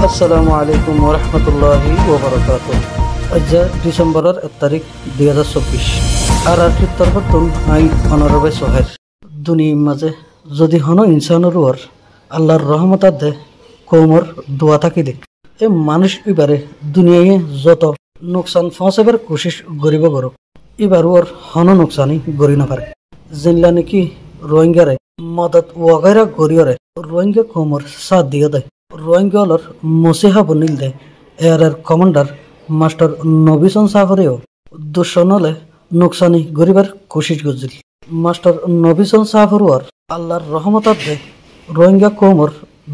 আসসালামু আলাইকুম ওরহমতুল্লাহি ওবরাকাতুহ। আজ ডিসেম্বরের 1 তারিখ 2024 আর আর্থিক তরফতুন আই অনরবে সোহের দুনিয়ার মাঝে যদি হন ইনসানের ওর আল্লাহর রহমতার দে কৌমর দোয়া থাকি দে এ মানুষ এবারে দুনিয়ায় যত নোকসান ফসাবার কোশিশ গরিব গরক এবার ওর হন নোকসানি গরি না পারে জিনলা নাকি রোহিঙ্গারে মদত ওয়াগাইরা গরিয়রে রোহিঙ্গা কৌমর সাথ দিয়ে দেয় রোহিঙ্গালর মসিহা বনিল দে এয়ারের কমান্ডার মাস্টার নবিসন সাফরেও দুঃসনলে নোকসানি গরিবার কোশিশ গজিল মাস্টার নবিসন সাফরওয়ার আল্লাহর রহমতার দে রোহিঙ্গা কৌমর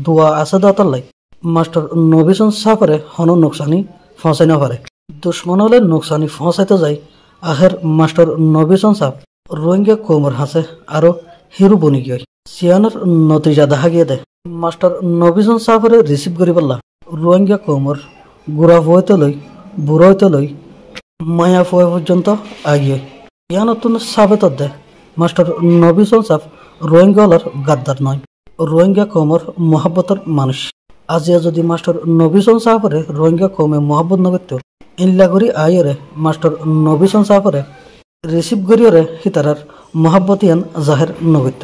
দোয়া আছে দাতাল্লাই মাস্টার নবিসন সাফরে হন নোকসানি ফসাই না পারে দুশ্মনলে নোকসানি ফসাইতে যায় আখের মাস্টার নবিসন সাফ রোহিঙ্গা কৌমর হাসে আরো হিরু বনি গিয়ে সিয়ানোর নতিজা দেখা গিয়ে দেয় মাস্টার নবিসন সাফরে রিসিভ করি পারলা রোহিঙ্গা কৌমর গুড়া ফুয়াইতে লই বুড়াইতে লই মায়া ফুয়া পর্যন্ত আগিয়ে ইয়া নতুন সাবেত দেয় মাস্টার নবিসন সাফ রোহিঙ্গালার গাদ্দার নয় রোহিঙ্গা কৌমর মহাব্বতের মানুষ আজিয়া যদি মাস্টার নবিসন সাফরে রোহিঙ্গা কৌমে মহাব্বত নগত্য ইনলা করি আইরে মাস্টার নবিসন সাফরে রিসিভ করিয়রে হিতারার মহাব্বতিয়ান জাহের নগত্য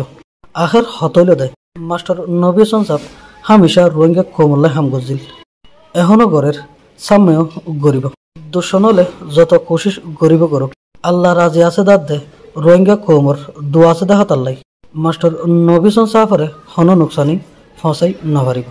আখের হতইল দেয় মাস্টার নবিসন সাফ হামেশা রোহিঙ্গা কৌমল্লা হাম গজিল এখনো গড়ের সামনেও গরিব দুঃসনলে যত কোশিশ গরিব করুক আল্লাহ রাজি আছে দাঁত দে রোহিঙ্গা কৌমর দোয়া আছে দেখা তাল্লাই মাস্টার নবিসন সাফরে হন নোকসানি ফসাই নভারিব।